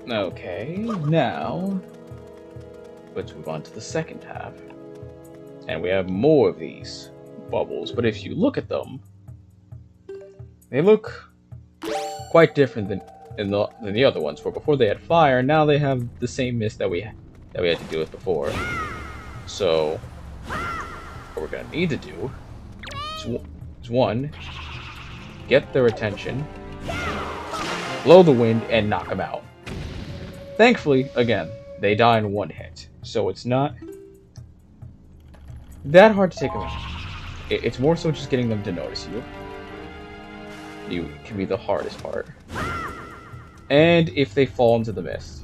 Okay, now let's move on to the second half. And we have more of these bubbles, but if you look at them, they look quite different than the other ones. Where before they had fire, now they have the same mist that we had to deal with before. So what we're gonna need to do is one, get their attention, blow the wind, and knock them out. Thankfully, again, they die in one hit, so it's not that hard to take them out. It's more so just getting them to notice you. You can be the hardest part. And if they fall into the mist.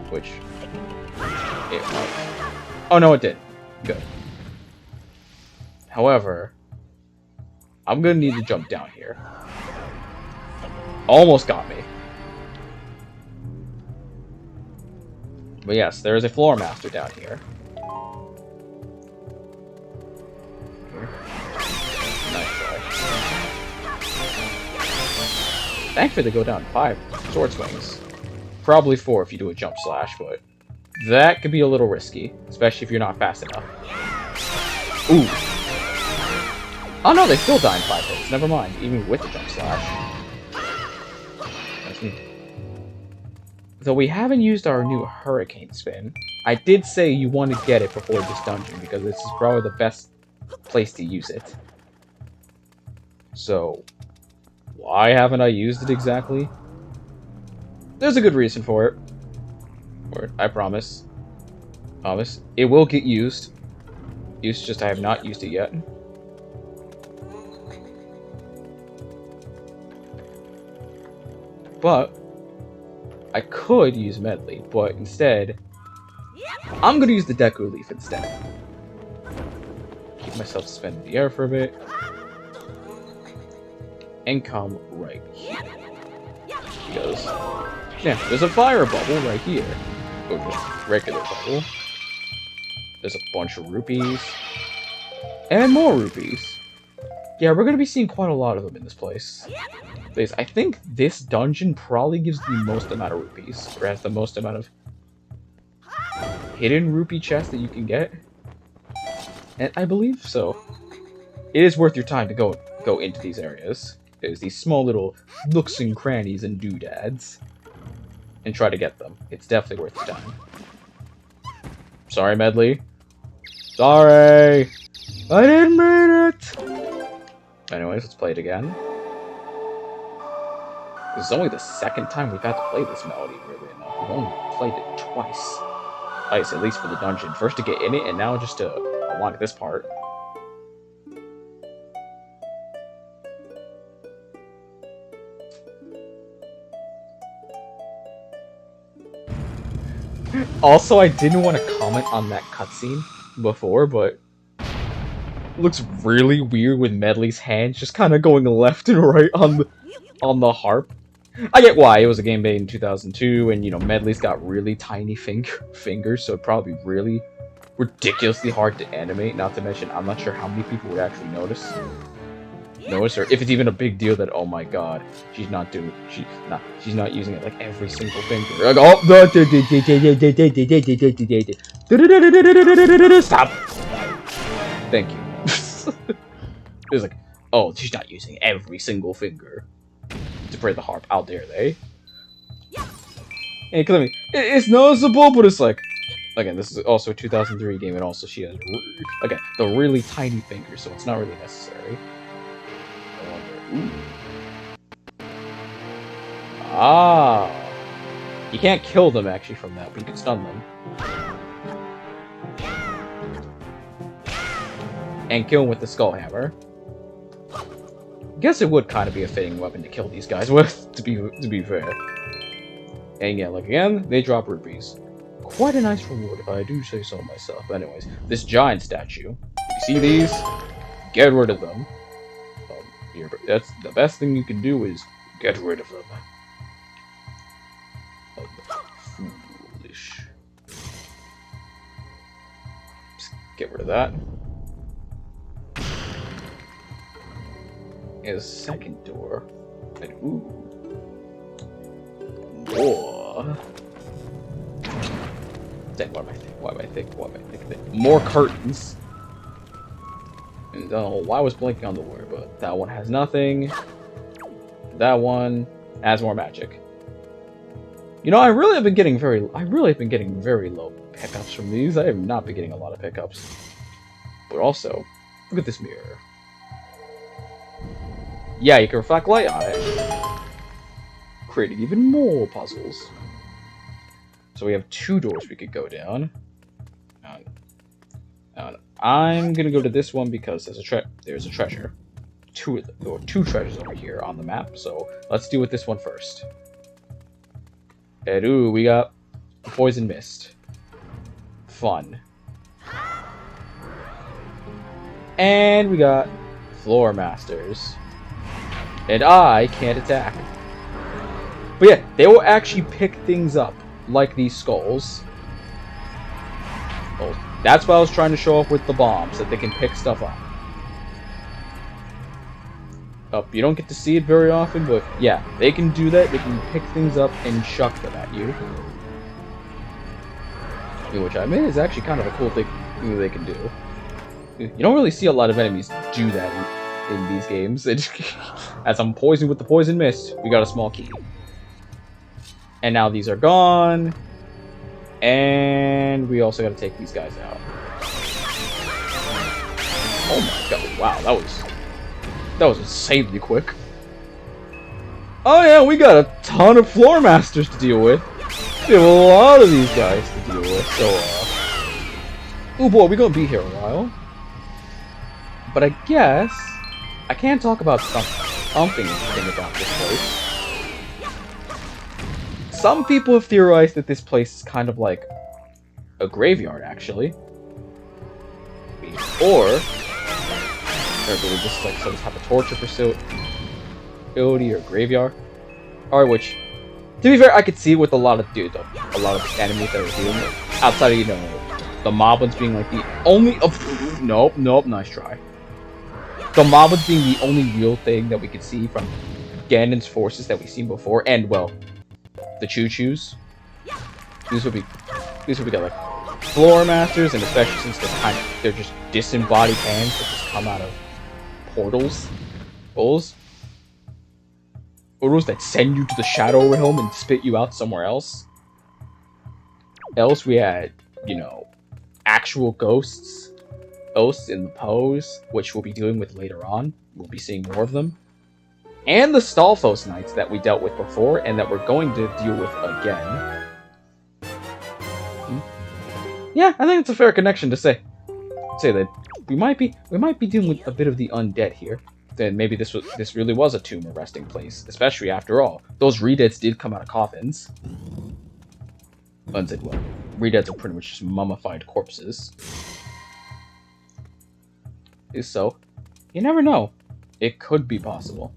Which it might. Oh no, it did. Good. However, I'm gonna need to jump down here. Almost got me. But yes, there is a floor master down here. Nice try. Thankfully, they go down 5 sword swings. Probably 4 if you do a jump slash, but that could be a little risky, especially if you're not fast enough. Ooh. Oh no, they still die in 5 hits. Never mind, even with the jump slash. That's neat. Though we haven't used our new hurricane spin, I did say you want to get it before this dungeon, because this is probably the best place to use it. So, why haven't I used it exactly? There's a good reason for it. I promise. Promise. It will get used. It's just I have not used it yet. But I could use Medley, but instead I'm gonna use the Deku Leaf instead. Keep myself suspended in the air for a bit. And come right here. Because yeah, there's a fire bubble right here. Or just regular bubble. There's a bunch of rupees. And more rupees. Yeah, we're gonna be seeing quite a lot of them in this place. I think this dungeon probably gives the most amount of rupees, or has the most amount of hidden rupee chests that you can get. And I believe so. It is worth your time to go into these areas. There's these small little nooks and crannies and doodads. And try to get them. It's definitely worth your time. Sorry, Medley. Sorry! I didn't mean it! Anyways, let's play it again. This is only the second time we've had to play this melody, really enough. We've only played it twice. At least for the dungeon. First to get in it, and now just to unlock this part. Also, I didn't want to comment on that cutscene before, but it looks really weird with Medley's hands just kind of going left and right on the harp. I get why, it was a game made in 2002, and you know, Medley's got really tiny fingers, so it'd probably be really ridiculously hard to animate, not to mention, I'm not sure how many people would actually notice, or if it's even a big deal that, oh my god, she's not using it like every single finger. Like, oh, stop! Thank you. It's like, oh, she's not using every single finger to play the harp. Out there, they. And clearly, it's noticeable, but it's like, again, this is also a 2003 game, and also she has, again, the really tiny fingers, so it's not really necessary. I wonder, ooh. Ah. You can't kill them, actually, from that, but you can stun them. And kill them with the Skull Hammer. Guess it would kind of be a fitting weapon to kill these guys with, to be fair. And yeah, like again, they drop rupees. Quite a nice reward, if I do say so myself. Anyways, this giant statue. You see these? Get rid of them. That's the best thing you can do is get rid of them. Foolish. Just get rid of that. Is a second door. And ooh. Or... Dang, what am I thinking? More curtains. And I don't know why I was blanking on the word, but that one has nothing. That one has more magic. You know, I really have been getting very low pickups from these. I have not been getting a lot of pickups. But also, look at this mirror. Yeah, you can reflect light on it, creating even more puzzles. So we have 2 doors we could go down. And I'm gonna go to this one because there's a treasure. There were 2 treasures over here on the map. So let's deal with this one first. And ooh, we got poison mist. Fun. And we got floor masters. And I can't attack. But yeah, they will actually pick things up, like these skulls. Oh, that's what I was trying to show off with the bombs, that they can pick stuff up. You don't get to see it very often, but yeah, they can do that. They can pick things up and chuck them at you. Which I mean is actually kind of a cool thing they can do. You don't really see a lot of enemies do that in these games. As I'm poisoned with the poison mist, we got a small key. And now these are gone. And we also got to take these guys out. Oh my god, wow, that was insanely quick. Oh yeah, we got a ton of floor masters to deal with. We have a lot of these guys to deal with, so oh boy, we're gonna be here a while. But I guess I can't talk about something interesting about this place. Some people have theorized that this place is kind of like a graveyard, actually. Or I believe this is like some type of torture facility or graveyard. Or which, to be fair, I could see with a lot of enemies that are doing it. Outside of, you know, the mob ones being like the only... Oh, nope, nice try. The mob ones being the only real thing that we could see from Ganon's forces that we've seen before. And, well, the choo-choos. These would be like floor masters, and especially since they're just disembodied hands that just come out of portals that send you to the Shadow Realm and spit you out somewhere else. Else we had, you know, actual ghosts in the pose, which we'll be dealing with later on. We'll be seeing more of them. And the Stalfos Knights that we dealt with before and that we're going to deal with again. Yeah, I think it's a fair connection to say that we might be dealing with a bit of the undead here. Then maybe this really was a tomb or resting place, especially after all, those redeads did come out of coffins. Undead, well, redeads are pretty much just mummified corpses. So, you never know. It could be possible.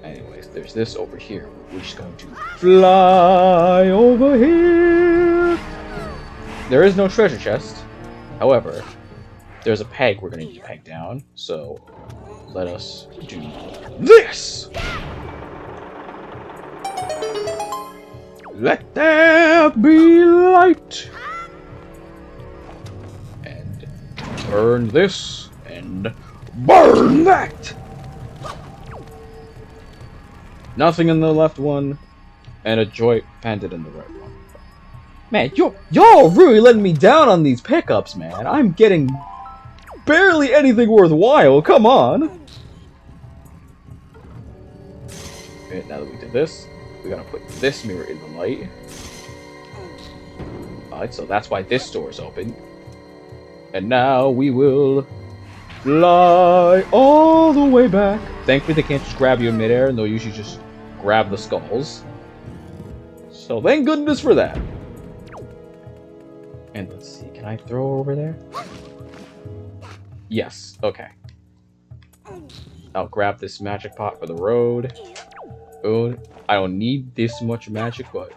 Anyways, there's this over here. We're just going to fly over here. There is no treasure chest. However, there's a peg we're going to need to peg down. So, let us do this. Let there be light. And burn this. And burn that. Nothing in the left one. And a joint pendant in the right one. Man, y'all really letting me down on these pickups, man. I'm getting barely anything worthwhile. Come on. Okay, now that we did this, we gotta put this mirror in the light. Alright, so that's why this door is open. And now we will fly all the way back. Thankfully, they can't just grab you in midair, and they'll usually just grab the skulls. So thank goodness for that. And let's see, can I throw over there? Yes, okay. I'll grab this magic pot for the road. Oh, I don't need this much magic, but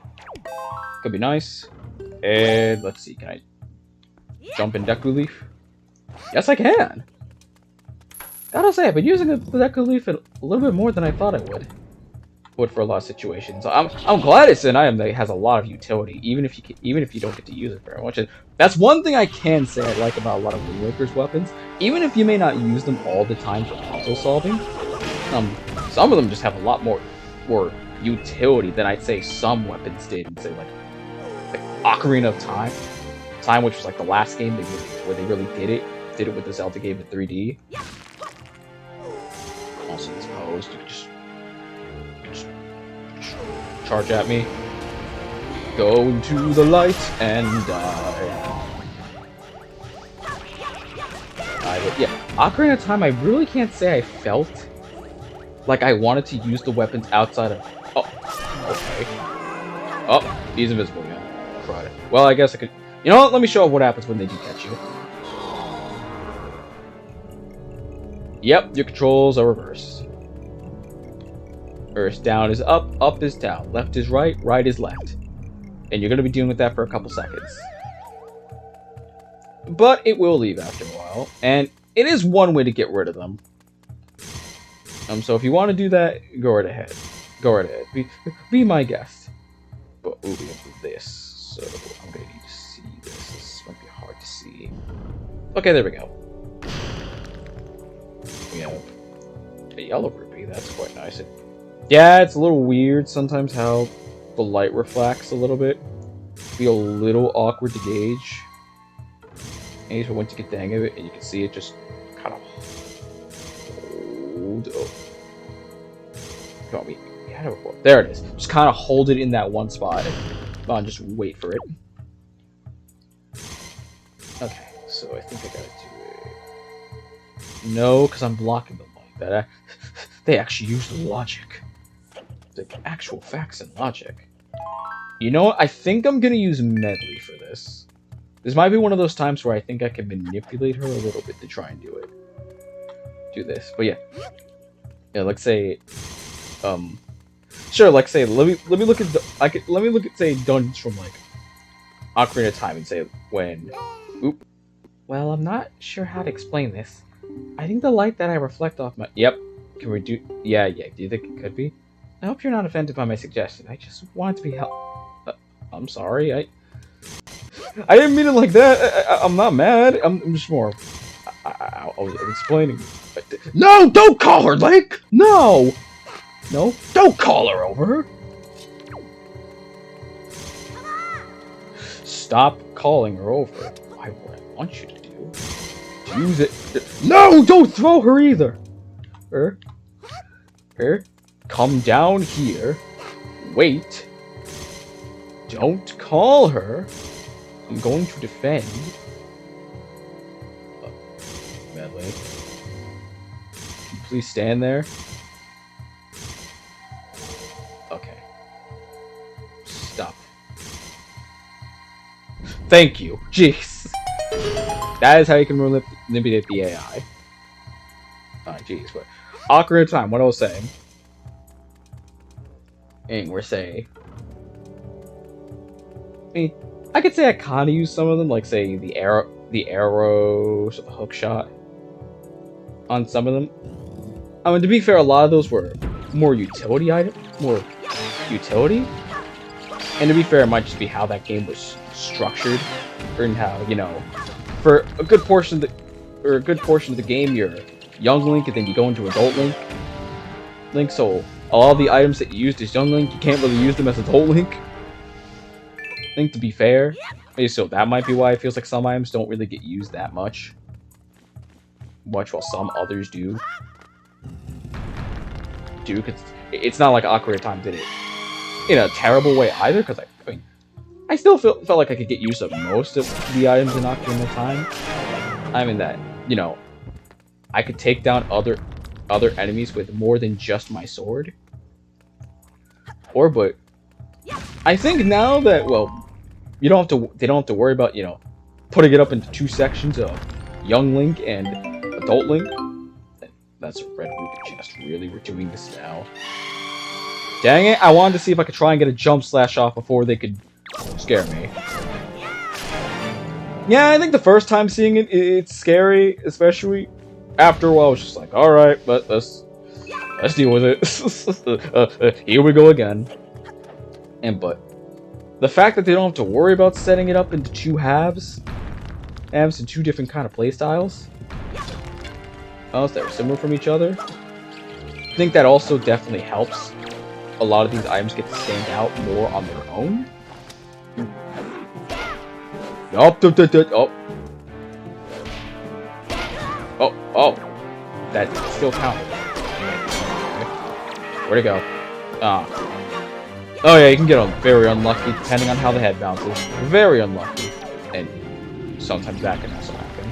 could be nice. And let's see, can I jump in Deku Leaf? Yes, I can! Gotta say, I've been using the Deku Leaf a little bit more than I thought I would. But for a lot of situations, I'm glad it's an item that has a lot of utility, even if you don't get to use it very much. And that's one thing I can say I like about a lot of Wind Waker's weapons. Even if you may not use them all the time for puzzle solving, some of them just have a lot more utility than I'd say some weapons did. And say like Ocarina of Time, which was like the last game where they really did it with the Zelda game in 3D. Also, this pose, you can just charge at me, go into the light, and die. Yeah, Ocarina of Time, I really can't say I felt like I wanted to use the weapons outside of... Oh, okay. Oh, he's invisible again. Friday. Well, I guess I could... You know what? Let me show off what happens when they do catch you. Yep, your controls are reversed. Earth down is up, up is down, left is right, right is left. And you're going to be dealing with that for a couple seconds. But it will leave after a while, and it is one way to get rid of them. So if you want to do that, go right ahead. Go right ahead. Be my guest. But ooh, we can do this, so I'm going to need to see this. This might be hard to see. Okay, there we go. We have a yellow rupee. That's quite nice. Yeah, it's a little weird sometimes how the light reflects a little bit. Be a little awkward to gauge. And so once you get the hang of it, and you can see it just kind of hold up. Got me. Yeah, before. There it is. Just kind of hold it in that one spot. Come on, just wait for it. Okay, so I think I gotta do it. No, because I'm blocking them like that. They actually use logic. Like actual facts and logic. You know what? I think I'm gonna use Medley for this. This might be one of those times where I think I can manipulate her a little bit to try and do it. Do this, but yeah. Yeah, let's say, sure. Like say, let me look at let me look at say dungeons from like Ocarina of Time and say when. Oop. Well, I'm not sure how to explain this. I think the light that I reflect off my. Yep. Can we do? Yeah. Do you think it could be? I hope you're not offended by my suggestion. I just wanted to be I'm sorry. I didn't mean it like that. I'm not mad. I'm just more. I was explaining. No, don't call her, Link. No, don't call her over. Stop calling her over. Why would I want you to do? Use it. No, don't throw her either. Come down here. Wait. Don't call her. I'm going to defend. Medley. Can you please stand there? Okay. Stop. Thank you. Jeez. That is how you can manipulate the AI. Jeez, but Ocarina of Time, what I was saying. And we're saying. I could say I kind of use some of them, like say the arrows, or the hook shot on some of them. I mean, to be fair, a lot of those were more utility items, more utility. And to be fair, it might just be how that game was structured, and how, you know, for a good portion of the game, you're young Link, and then you go into adult Link. So all the items that you used as young Link, you can't really use them as adult Link. I think, to be fair, so that might be why it feels like some items don't really get used that much. While some others do. Because it's not like Ocarina of Time did it in a terrible way either, because I mean, I still felt like I could get use of most of the items in Ocarina of Time. I mean that, you know, I could take down other enemies with more than just my sword. But I think now that, well, they don't have to worry about, you know, putting it up into two sections of young Link and adult Link. That's a red rupee chest. Really, we're doing this now. Dang it, I wanted to see if I could try and get a jump slash off before they could scare me. Yeah, I think the first time seeing it, it's scary, especially after a while. I was just like, alright, but let's deal with it. Here we go again. But the fact that they don't have to worry about setting it up into two halves and two different kind of playstyles, that are similar from each other, I think that also definitely helps a lot of these items get to stand out more on their own. Oh, that still counted. Where'd it go? Oh yeah, you can get very unlucky depending on how the head bounces. Very unlucky. And sometimes that can also happen.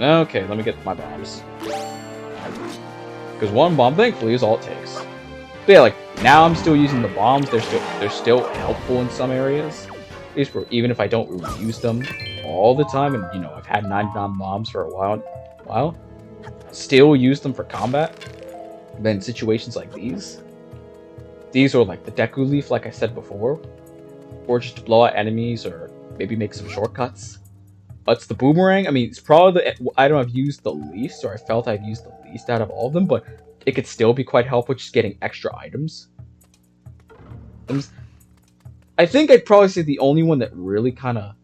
Okay, let me get my bombs. Because one bomb, thankfully, is all it takes. But yeah, like, now I'm still using the bombs. They're still helpful in some areas. At least even if I don't really use them all the time. And, you know, I've had 99 bombs for a while. Still use them for combat. But in situations like these are like the Deku Leaf, like I said before. Or just to blow out enemies, or maybe make some shortcuts. It's the Boomerang. I mean, it's probably the item I've used the least, or I felt I've used the least out of all of them, but it could still be quite helpful just getting extra items. I think I'd probably say the only one that really kind of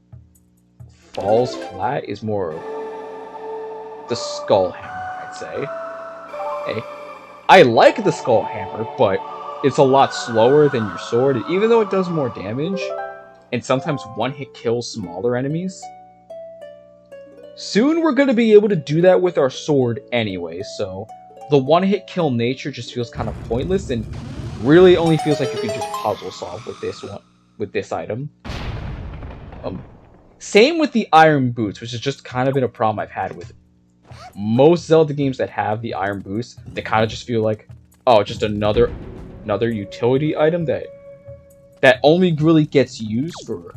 falls flat is more the Skull Hammer, I'd say. Hey, I like the Skull Hammer, but it's a lot slower than your sword, even though it does more damage, and sometimes one-hit kills smaller enemies. Soon we're going to be able to do that with our sword anyway, so the one-hit kill nature just feels kind of pointless, and really only feels like you can just puzzle solve with this item. Same with the Iron Boots, which has just kind of been a problem I've had with most Zelda games that have the Iron Boots. They kind of just feel like, oh, just another utility item that only really gets used for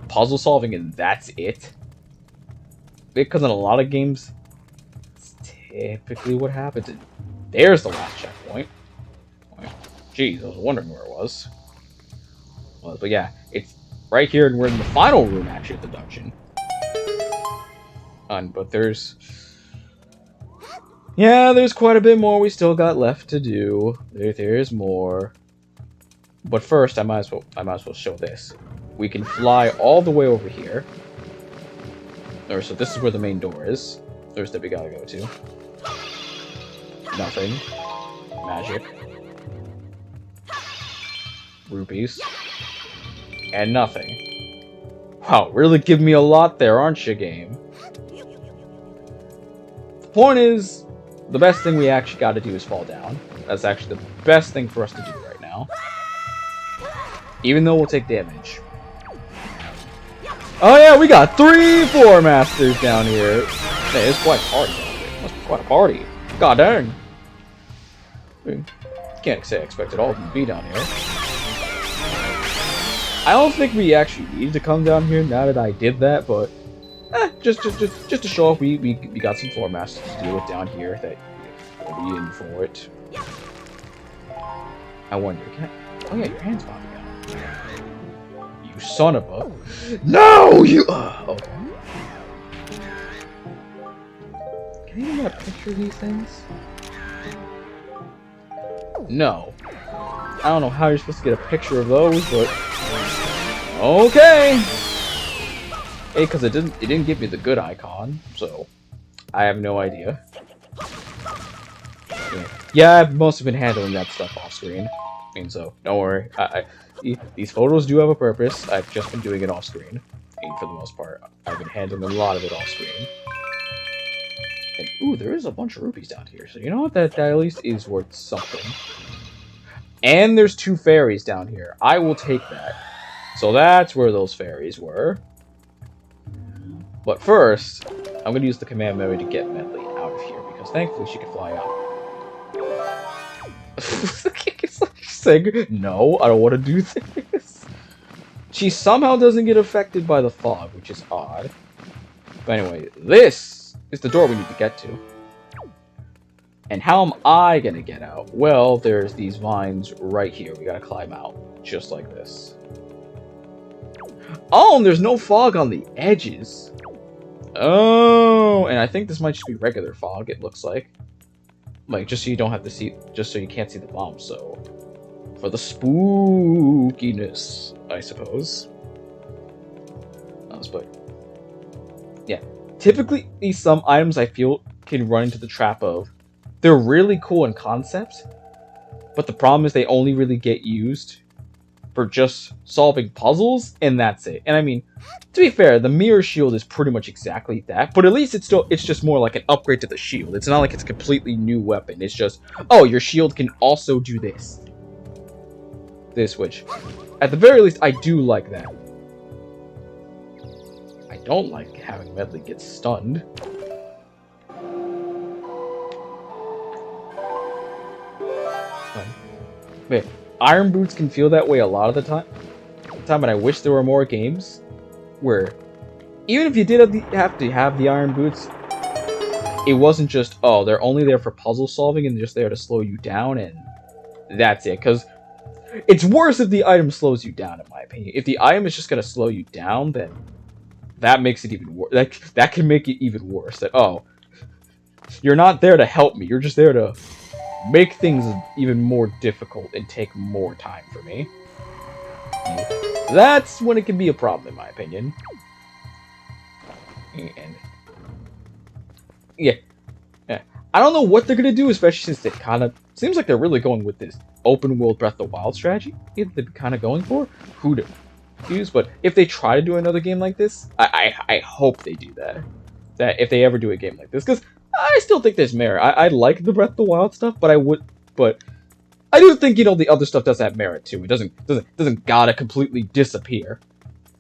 puzzle solving, and that's it. Because in a lot of games, it's typically what happens. And there's the last checkpoint. Jeez, I was wondering where it was. But yeah, it's right here, and we're in the final room, actually, of the dungeon. But there's quite a bit more we still got left to do. There's more. But first, I might as well show this. We can fly all the way over here. So this is where the main door is. There's that we gotta go to. Nothing. Magic. Rupees. And nothing. Wow, really give me a lot there, aren't you, game? The point is, the best thing we actually gotta do is fall down. That's actually the best thing for us to do right now. Even though we'll take damage. Oh yeah, we got 3 floor masters down here. Hey, it's quite a party down here. Must be quite a party. God dang. Can't say I expected all of them to be down here. I don't think we actually needed to come down here now that I did that, but just to show off, we got some floor masters to deal with down here that will be in for it. I wonder, oh yeah, your hand's popping out. You son of a... No! You... Oh. Can you even get a picture of these things? No. I don't know how you're supposed to get a picture of those, but... Okay! Hey, because it didn't give me the good icon, so... I have no idea. Yeah, I've mostly been handling that stuff off screen. I mean, so, don't worry. These photos do have a purpose. I've just been doing it off screen. And for the most part, I've been handling a lot of it off screen. And, ooh, there is a bunch of rupees down here. So, you know what? That at least is worth something. And there's 2 fairies down here. I will take that. So that's where those fairies were. But first, I'm going to use the command memory to get Medley out of here. Because thankfully she can fly out. It's like saying, no, I don't want to do this. She somehow doesn't get affected by the fog, which is odd. But anyway, this is the door we need to get to. And how am I going to get out? Well, there's these vines right here. We got to climb out, just like this. Oh, and there's no fog on the edges. Oh. no! And I think this might just be regular fog, it looks like. Like, just so you don't have to see, just so you can't see the bombs, so... For the spookiness, I suppose. But, yeah. Typically, some items I feel can run into the trap of... They're really cool in concept, but the problem is they only really get used for just solving puzzles, and that's it. And I mean, to be fair, the mirror shield is pretty much exactly that, but at least it's just more like an upgrade to the shield. It's not like it's a completely new weapon. It's just, oh, your shield can also do this. Which, at the very least, I do like that. I don't like having Medley get stunned. Wait. Iron Boots can feel that way a lot of the time, and I wish there were more games where, even if you did have to have the Iron Boots, it wasn't just, oh, they're only there for puzzle solving and just there to slow you down, and that's it. Because it's worse if the item slows you down, in my opinion. If the item is just going to slow you down, then that makes it even worse. That can make it even worse. That, oh, you're not there to help me, you're just there to make things even more difficult and take more time for me. That's when it can be a problem, in my opinion. And yeah. I don't know what they're gonna do, especially since it kind of seems like they're really going with this open world Breath of the Wild strategy. They're kind of going for who to use, but if they try to do another game like this, I hope they do that. That if they ever do a game like this, because I still think there's merit. I like the Breath of the Wild stuff, but I do think, you know, the other stuff does have merit too. It doesn't gotta completely disappear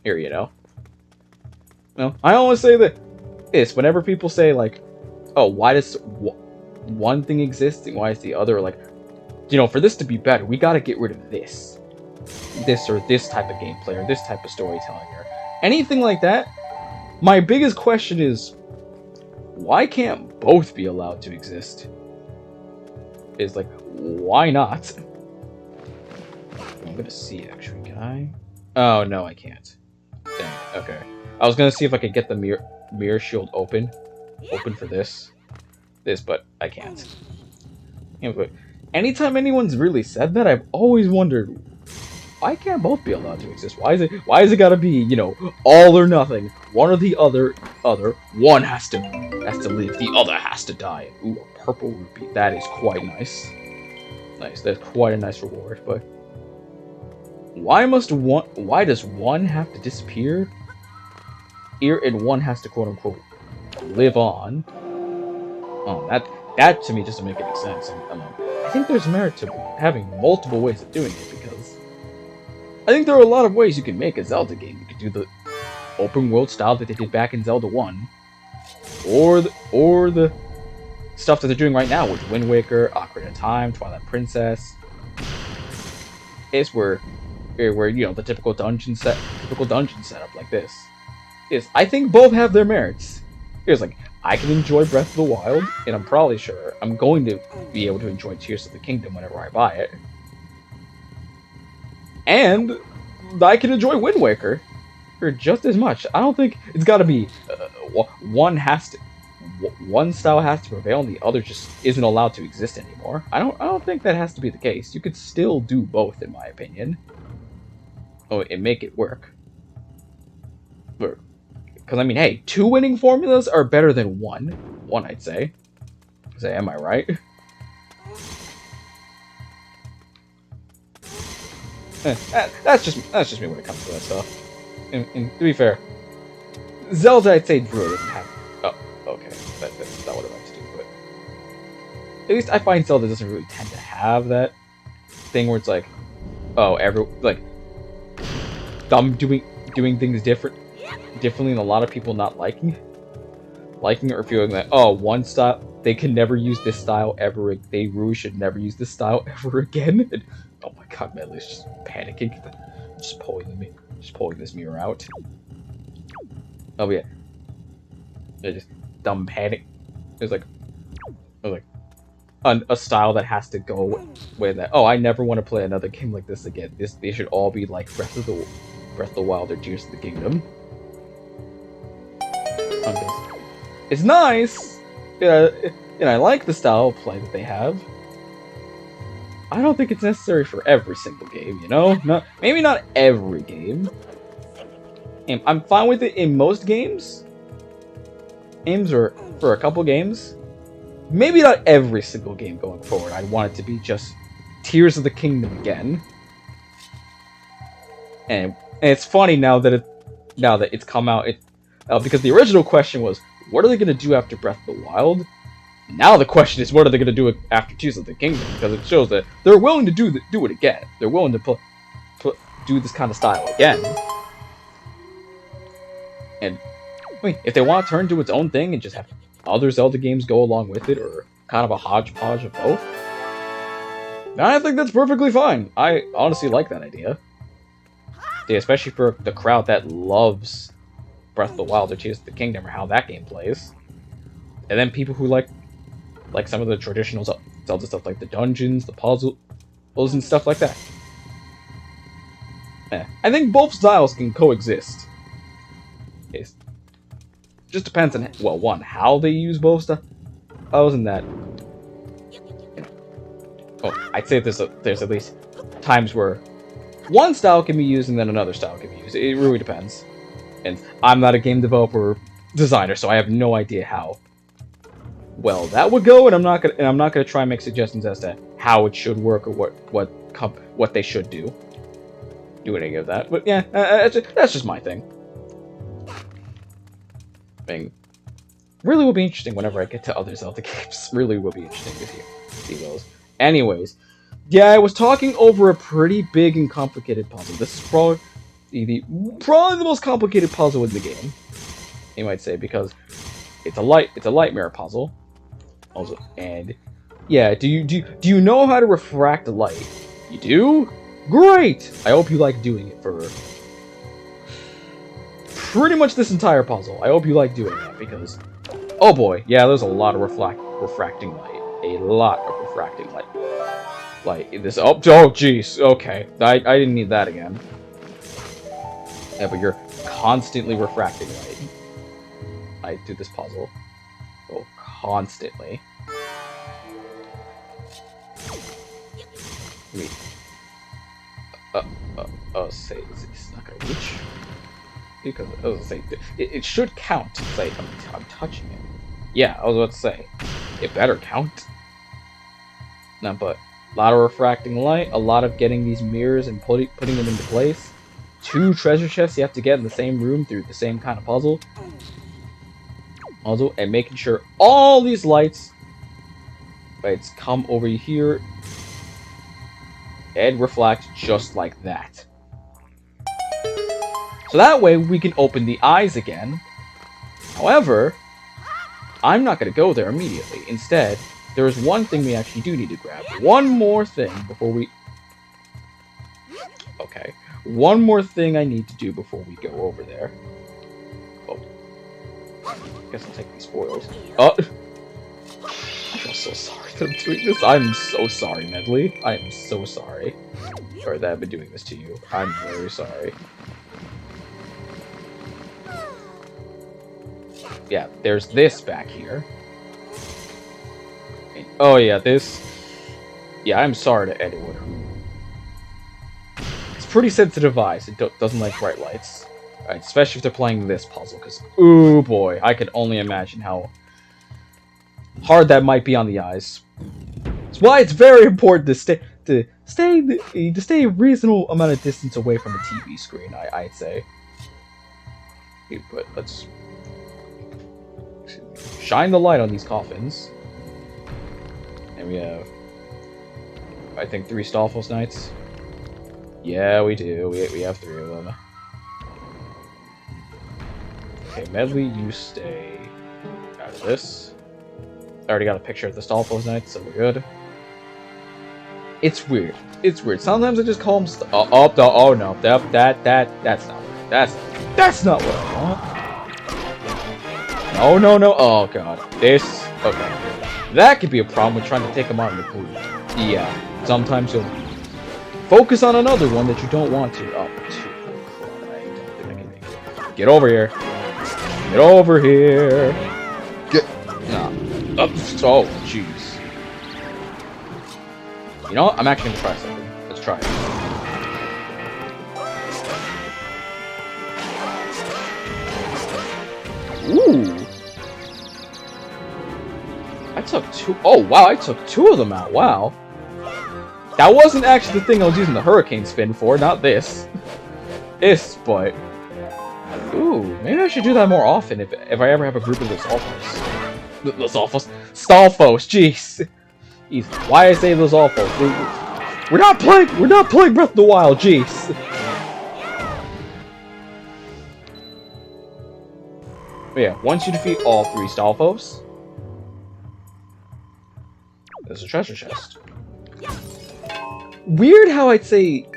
here, you know. Well, I always say that whenever people say like, oh, why does one thing exist and why is the other, like, you know, for this to be better, we gotta get rid of this or this type of gameplay or this type of storytelling or anything like that. My biggest question is, why can't both be allowed to exist? Is like, why not? I'm gonna see, actually, can I? Oh, no, I can't. Dang, okay. I was gonna see if I could get the mirror shield open for this, but I can't. Yeah, but anytime anyone's really said that, I've always wondered, why can't both be allowed to exist? Why is it gotta be, you know, all or nothing? One or the other, one has to live, the other has to die. Ooh, a purple rupee. That is quite nice. Nice, that's quite a nice reward, but why does one have to disappear here and one has to quote unquote live on? Oh, that to me doesn't make any sense. And, I think there's merit to having multiple ways of doing it, because I think there are a lot of ways you can make a Zelda game. You could do the open world style that they did back in Zelda 1, or the stuff that they're doing right now with Wind Waker, Ocarina of Time, Twilight Princess. It's where you know, the typical dungeon setup like this. I think both have their merits. It's like, I can enjoy Breath of the Wild, and I'm probably sure I'm going to be able to enjoy Tears of the Kingdom whenever I buy it. And I can enjoy Wind Waker just as much. I don't think it's got to be one style has to prevail and the other just isn't allowed to exist anymore. I don't think that has to be the case. You could still do both, in my opinion. Oh, and make it work. Because I mean, hey, 2 winning formulas are better than one. I'd say. Am I right? That's just me when it comes to that stuff. And to be fair, Zelda, I'd say, really doesn't have. Oh, okay, that's not what I meant to do. But at least I find Zelda doesn't really tend to have that thing where it's like, oh, I'm doing things differently, and a lot of people not liking or feeling that, oh, one style, they can never use this style ever. They really should never use this style ever again. And, oh my god, Medley's just panicking. Just pulling this mirror out. Oh yeah. They're just dumb panic. There's like a style that has to go with that. Oh, I never want to play another game like this again. They should all be like Breath of the Wild or Tears of the Kingdom. Okay. It's nice. And I like the style of play that they have. I don't think it's necessary for every single game, you know? Maybe not every game. And I'm fine with it in most games. Or for a couple games. Maybe not every single game going forward. I want it to be just Tears of the Kingdom again. And it's funny now that it's come out. Because the original question was, what are they going to do after Breath of the Wild? Now the question is, what are they going to do after Tears of the Kingdom? Because it shows that they're willing to do it again. They're willing to do this kind of style again. And I mean, if they want to turn to its own thing and just have other Zelda games go along with it, or kind of a hodgepodge of both, I think that's perfectly fine. I honestly like that idea. Yeah, especially for the crowd that loves Breath of the Wild or Tears of the Kingdom, or how that game plays. And then people who like some of the traditional Zelda stuff, like the dungeons, the puzzles, and stuff like that. Yeah, I think both styles can coexist. It just depends on, well, one, how they use both styles, and that. I'd say there's at least times where one style can be used and then another style can be used. It really depends. And I'm not a game developer designer, so I have no idea how well that would go, and I'm not gonna try and make suggestions as to how it should work or what they should do any of that. But yeah, that's just my thing. Really will be interesting whenever I get to other Zelda games. Really will be interesting to see those. Anyways, yeah, I was talking over a pretty big and complicated puzzle. This is probably the most complicated puzzle in the game, you might say, because it's a light mirror puzzle. Also, and yeah, do you know how to refract light? You do? Great! I hope you like doing it for pretty much this entire puzzle. I hope you like doing that, because oh boy, yeah, there's a lot of refracting light. A lot of refracting light. Like this. Oh jeez. Okay, I didn't need that again. Yeah, but you're constantly refracting light. I do this puzzle. Oh, constantly. Wait. Say it's not gonna reach. Because I was gonna say it should count. Say I'm touching it. Yeah, I was about to say it better count. No, but a lot of refracting light, a lot of getting these mirrors and putting them into place. 2 treasure chests you have to get in the same room through the same kind of puzzle. Also, and making sure all these lights come over here and reflect just like that. So that way we can open the eyes again. However, I'm not going to go there immediately. Instead, there is one thing we actually do need to grab. One more thing before we... Okay. One more thing I need to do before we go over there. Oh. I guess I'll take these spoils. Oh! I feel so sorry that I'm doing this. I'm so sorry, Medley. I am so sorry. Sorry that I've been doing this to you. I'm very sorry. Yeah, there's this back here. Oh yeah, this... Yeah, I'm sorry to anyone who... It's pretty sensitive eyes. It doesn't like bright lights. Right, especially if they're playing this puzzle, because... Ooh boy, I could only imagine how hard that might be on the eyes. That's why it's very important to stay a reasonable amount of distance away from a TV screen, I'd say. But let's... shine the light on these coffins. And we have, I think, 3 Stalfos Knights. Yeah, we do. We have 3 of them. Okay, Medley, you stay out of this. I already got a picture of the Stalfos Knights, so we're good. It's weird. It's weird. Sometimes I just call them. Oh no, that's not. That's not what I want. No. Oh god. This. Okay. That could be a problem with trying to take them out in the group. Yeah. Sometimes you'll focus on another one that you don't want to. Oh, I don't think I can make it. Get over here. Get over here. Oh, jeez. You know what? I'm actually gonna try something. Let's try it. Ooh! I took two. Oh, wow, I took two of them out. Wow. That wasn't actually the thing I was using the hurricane spin for, not this. But... Ooh, maybe I should do that more often if I ever have a group of Lizalfos. Stalfos, jeez. Why I say Lizalfos? We're not playing Breath of the Wild, jeez. But yeah, once you defeat all 3 Stalfos, there's a treasure chest. Weird how I'd say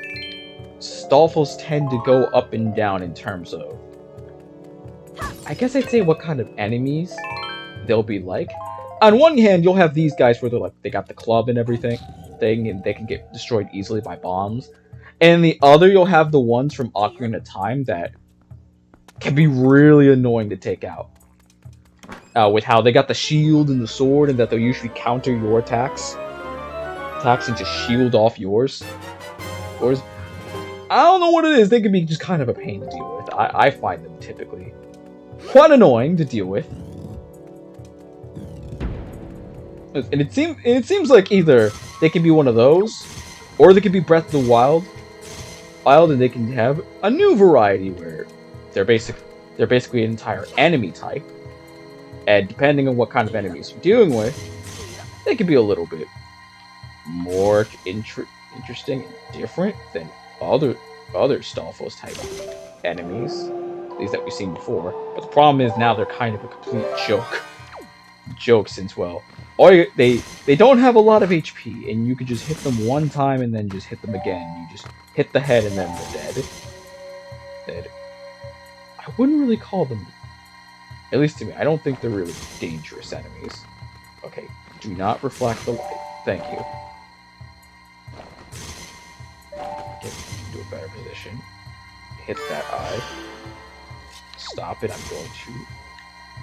Stalfos tend to go up and down in terms of... I guess I'd say what kind of enemies they'll be like. On one hand, you'll have these guys where they're like, they got the club and everything, and they can get destroyed easily by bombs. And the other, you'll have the ones from Ocarina of Time that can be really annoying to take out. With how they got the shield and the sword, and that they'll usually counter your attacks and just shield off yours. I don't know what it is, they can be just kind of a pain to deal with. I find them typically quite annoying to deal with. And it seems like either they can be one of those, or they can be Breath of the Wild, and they can have a new variety where they're basically an entire enemy type, and depending on what kind of enemies you're dealing with, they can be a little bit more interesting and different than other Stalfos type enemies, these that we've seen before. But the problem is now they're kind of a complete joke since, well, they don't have a lot of HP, and you can just hit them one time and then just hit them again. You just hit the head and then they're dead. I wouldn't really call them, at least to me, I don't think they're really dangerous enemies. Okay, do not reflect the light. Thank you. Get into a better position. Hit that eye. Stop it. I'm going to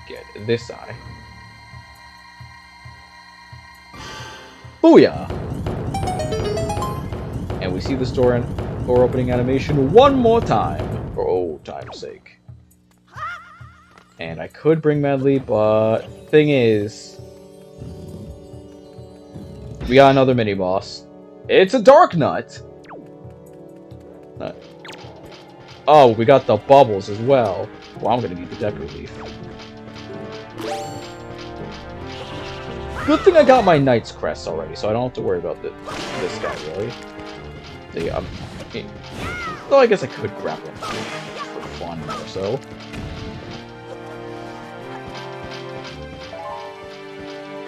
get this eye. Booyah! And we see the door opening animation one more time, for old time's sake. And I could bring Medley, but thing is, we got another mini boss. It's a Dark Nut. Oh, we got the bubbles as well. Well, I'm gonna need the deck relief. Good thing I got my Knight's Crest already, so I don't have to worry about this guy, really. Though I guess I could grab him for fun or so.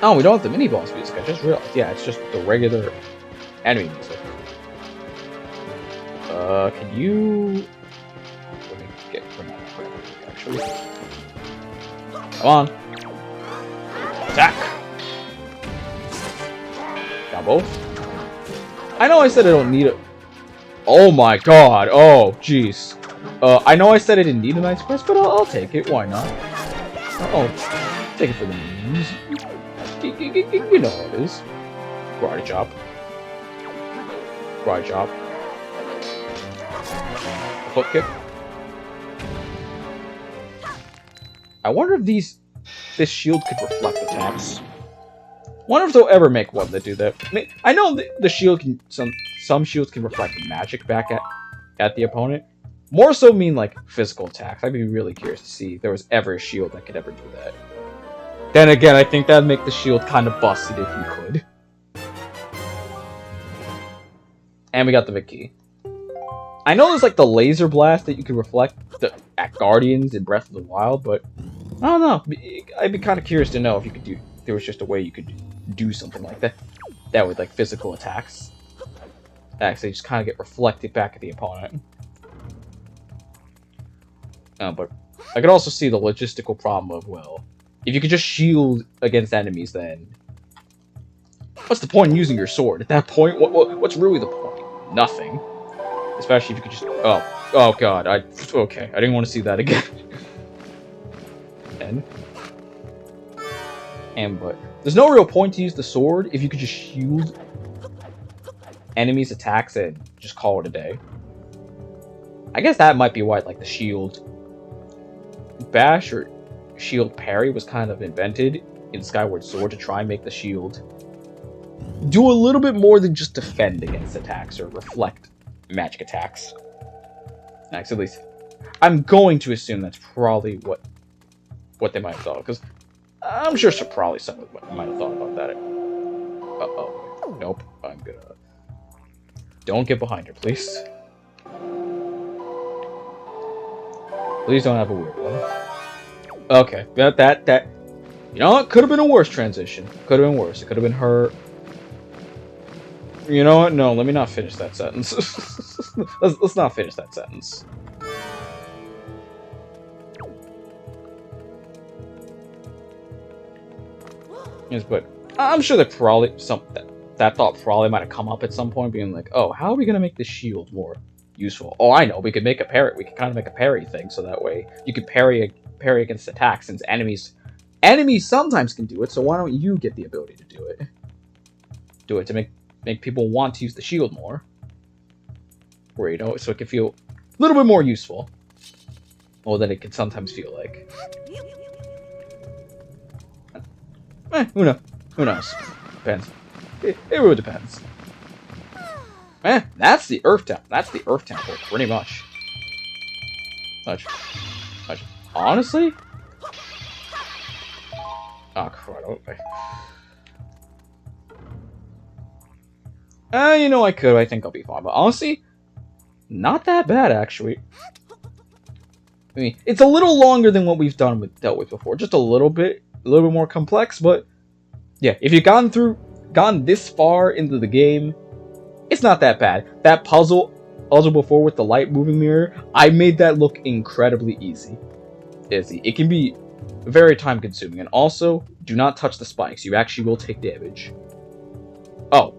Oh, we don't have the mini-boss music, I just realized. Yeah, it's just the regular enemy music. Can you... Let me bring out the music, actually. Come on! Attack! Got both? I know I said I don't need it. Oh my god! Oh, jeez. I know I said I didn't need a Knight's Quest, but I'll take it. Why not? Oh, take it for the memes. You know how it is. Karate chop. Karate chop. Foot kick. I wonder if this shield could reflect attacks. Wonder if they'll ever make one that do that. I know the shield can some shields can reflect magic back at the opponent. More so mean like physical attacks. I'd be really curious to see if there was ever a shield that could ever do that. Then again, I think that'd make the shield kind of busted if you could. And we got the Vic Key. I know there's like the laser blast that you can reflect at Guardians in Breath of the Wild, but I don't know. I'd be kind of curious to know if you could do. There was just a way you could do something like that. That with like physical attacks. Actually, just kind of get reflected back at the opponent. But I could also see the logistical problem of, well, if you could just shield against enemies, then what's the point in using your sword? At that point, what's really the point? Nothing. Especially if you could just... Oh god, okay, I didn't want to see that again. But There's no real point to use the sword if you could just shield enemies' attacks and just call it a day. I guess that might be why, like, the shield bash or shield parry was kind of invented in Skyward Sword to try and make the shield do a little bit more than just defend against attacks or reflect magic attacks. At least I'm going to assume that's probably what they might have thought, because I'm sure probably someone might have thought about that. Uh-oh. Nope. I'm gonna... Don't get behind her, please. Please don't have a weird one. Okay. That... You know what? Could have been a worse transition. Could have been worse. It could have been her... You know what? No, let me not finish that sentence. let's not finish that sentence. Yes, but I'm sure that probably that thought probably might have come up at some point, being like, "Oh, how are we gonna make this shield more useful?" Oh, I know. We could make a parry. We could kind of make a parry thing, so that way you could parry against attacks, since enemies sometimes can do it. So why don't you get the ability to do it? Do it to make people want to use the shield more, or so it can feel a little bit more useful, more than it can sometimes feel like. Who knows? Who knows? Depends. It really depends. That's the Earth Temple. That's the Earth Temple, pretty much. Honestly? Oh, crap. Okay. You know, I think I'll be fine. But honestly, not that bad, actually. I mean, it's a little longer than what we've dealt with before. Just a little bit more complex, but yeah, if you've gone this far into the game, it's not that bad. That puzzle before with the light moving mirror, I made that look incredibly easy. It can be very time consuming, and also, do not touch the spikes. You actually will take damage. Oh.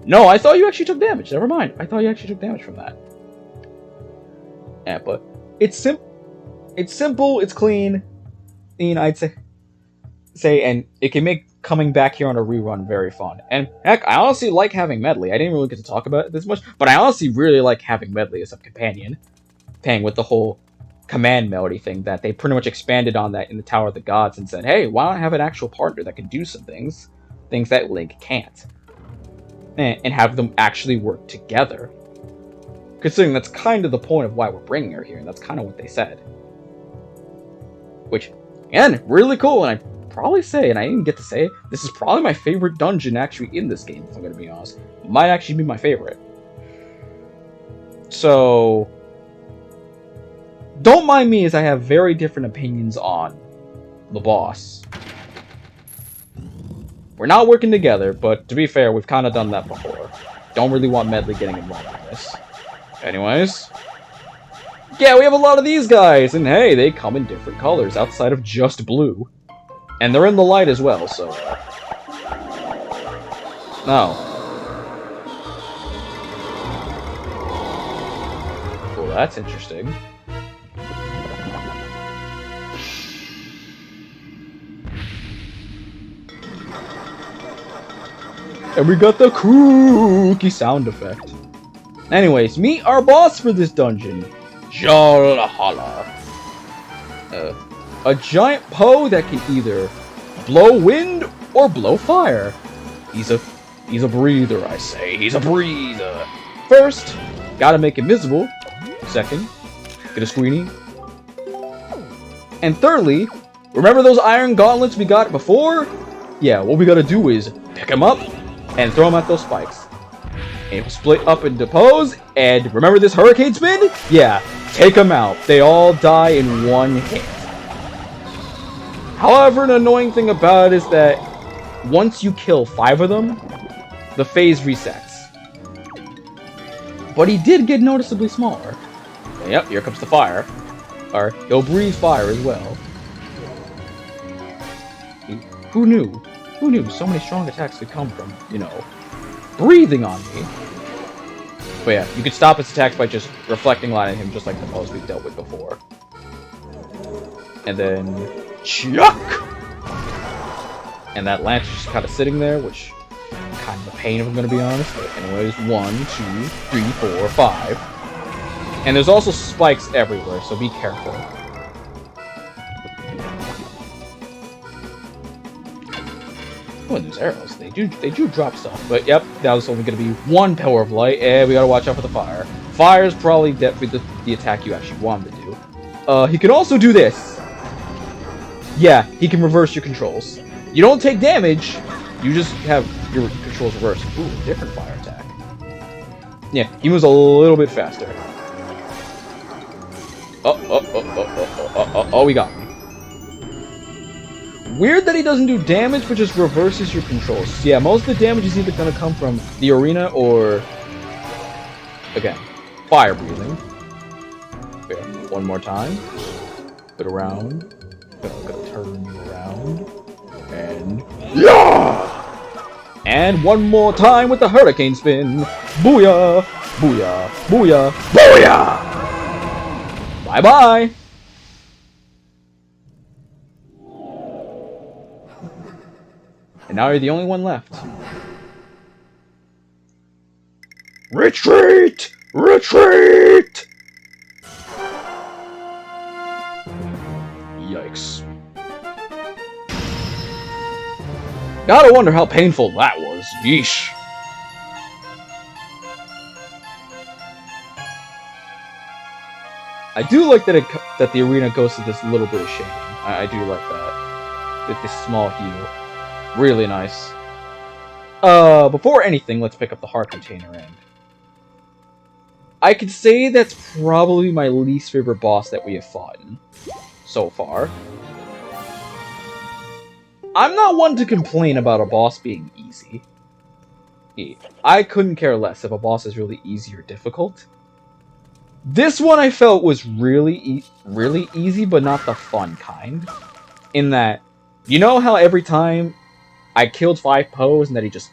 No, I thought you actually took damage. Never mind. I thought you actually took damage from that. Yeah, but it's simple, it's clean, I'd say, and it can make coming back here on a rerun very fun. And heck, I honestly like having Medley. I didn't really get to talk about it this much, but I honestly really like having Medley as a companion. Paying with the whole command melody thing that they pretty much expanded on that in the Tower of the Gods and said, hey, why not have an actual partner that can do some things that Link can't, and have them actually work together. Considering that's kind of the point of why we're bringing her here, and that's kind of what they said. Which, again, really cool, and I'd probably say, and I didn't get to say it, this is probably my favorite dungeon actually in this game, if I'm going to be honest. It might actually be my favorite. So, don't mind me as I have very different opinions on the boss. We're not working together, but to be fair, we've kind of done that before. Don't really want Medley getting involved in this. Anyways. Yeah, we have a lot of these guys, and hey, they come in different colors outside of just blue. And they're in the light as well, so... No. Well, that's interesting. And we got the kooky sound effect. Anyways, meet our boss for this dungeon. Jalhala. A giant Poe that can either blow wind or blow fire. He's a breather, I say. He's a breather. First, gotta make him visible. Second, get a screenie. And thirdly, remember those iron gauntlets we got before? Yeah, what we gotta do is pick him up and throw him at those spikes. And he'll split up into Poes, and remember this hurricane spin? Yeah, take them out. They all die in one hit. However, an annoying thing about it is that once you kill 5 of them, the phase resets. But he did get noticeably smaller. And yep, here comes the fire. Or, he'll breathe fire as well. Who knew? Who knew so many strong attacks could come from, breathing on me? But yeah, you could stop his attacks by just reflecting light at him, just like the Poes we've dealt with before. And then... Chuck! And that lantern's just kind of sitting there, which kind of a pain if I'm going to be honest. But anyways, 1, 2, 3, 4, 5. And there's also spikes everywhere, so be careful. Oh, and there's arrows. They do drop stuff. But yep, that was only going to be 1 pillar of light, and we got to watch out for the fire. Fire is probably definitely the attack you actually want him to do. He can also do this. Yeah, he can reverse your controls. You don't take damage, you just have your controls reversed. Ooh, different fire attack. Yeah, he moves a little bit faster. Oh, we got me. Weird that he doesn't do damage, but just reverses your controls. Yeah, most of the damage is either going to come from the arena or, again, fire breathing. Okay, one more time. Put around. Gonna turn you around. And yeah! And one more time with the hurricane spin. Booyah! Booyah! Booyah! Booyah! Bye-bye! And now you're the only one left. Retreat! Retreat! Yikes. Gotta wonder how painful that was. Yeesh. I do like that the arena goes to this little bit of shaking. I do like that. With this small heal. Really nice. Before anything, let's pick up the heart container end. I could say that's probably my least favorite boss that we have fought in so far. I'm not one to complain about a boss being easy. I couldn't care less if a boss is really easy or difficult. This one I felt was really easy, but not the fun kind. In that, you know how every time I killed 5 Poes and that he just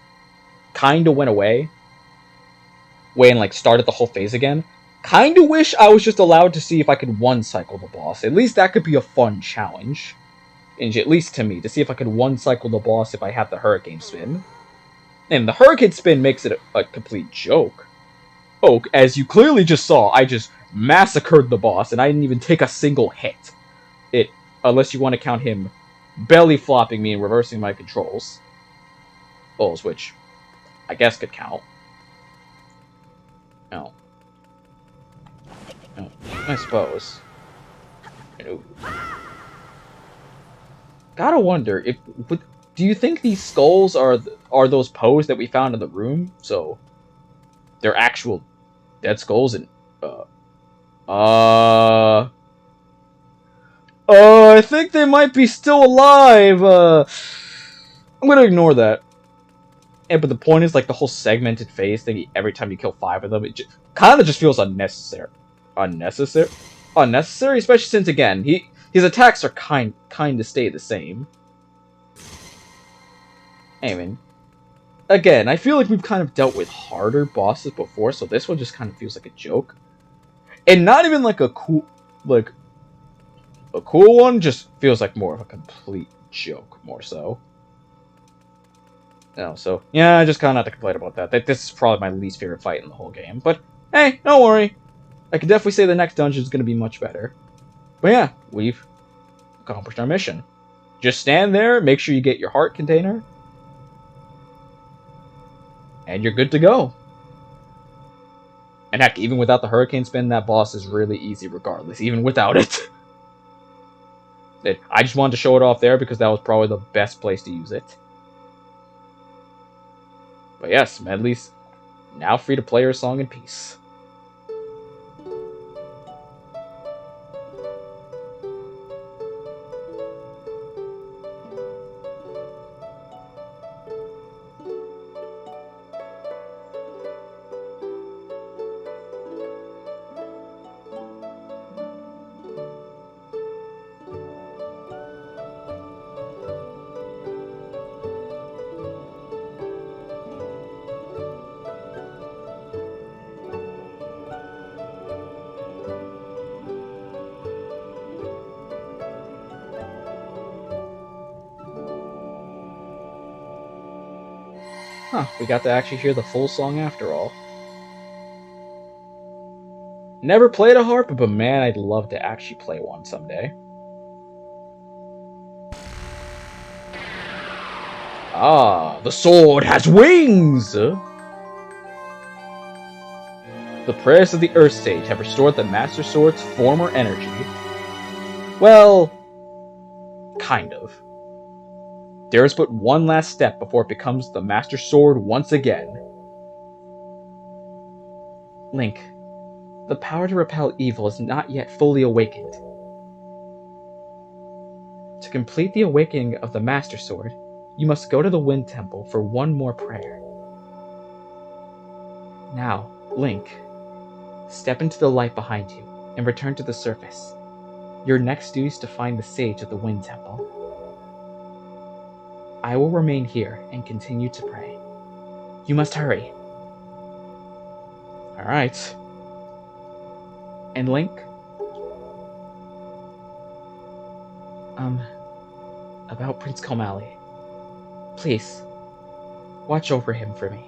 kinda went away? And like started the whole phase again? Kinda wish I was just allowed to see if I could one-cycle the boss. At least that could be a fun challenge. At least to me, to see if I could one-cycle the boss if I have the Hurricane Spin. And the Hurricane Spin makes it a complete joke. Oh, as you clearly just saw, I just massacred the boss, and I didn't even take a single hit. Unless you want to count him belly flopping me and reversing my controls. Which I guess could count. No. No, I suppose. Ooh. Gotta wonder if do you think these skulls are those Poes that we found in the room? So they're actual dead skulls and I think they might be still alive. I'm gonna ignore that. And but the point is, like, the whole segmented phase thing. Every time you kill 5 of them, it kind of just feels unnecessary. Unnecessary, especially since again his attacks are kind of stay the same. I mean, again, I feel like we've kind of dealt with harder bosses before, so this one just kind of feels like a joke, and not even like a cool one. Just feels like more of a complete joke, more so. No, so yeah, I just kind of have to complain about that. This is probably my least favorite fight in the whole game, but hey, don't worry. I can definitely say the next dungeon is going to be much better. But yeah, we've accomplished our mission. Just stand there, make sure you get your heart container, and you're good to go. And heck, even without the Hurricane Spin, that boss is really easy regardless, even without it. I just wanted to show it off there because that was probably the best place to use it. But yes, Medley's now free to play her song in peace. Huh, we got to actually hear the full song after all. Never played a harp, but man, I'd love to actually play one someday. Ah, the sword has wings! The prayers of the Earth Sage have restored the Master Sword's former energy. Well, kind of. There is but one last step before it becomes the Master Sword once again. Link, the power to repel evil is not yet fully awakened. To complete the awakening of the Master Sword, you must go to the Wind Temple for one more prayer. Now, Link, step into the light behind you and return to the surface. Your next duty is to find the Sage at the Wind Temple. I will remain here and continue to pray. You must hurry. Alright. And Link? About Prince Komali. Please, watch over him for me.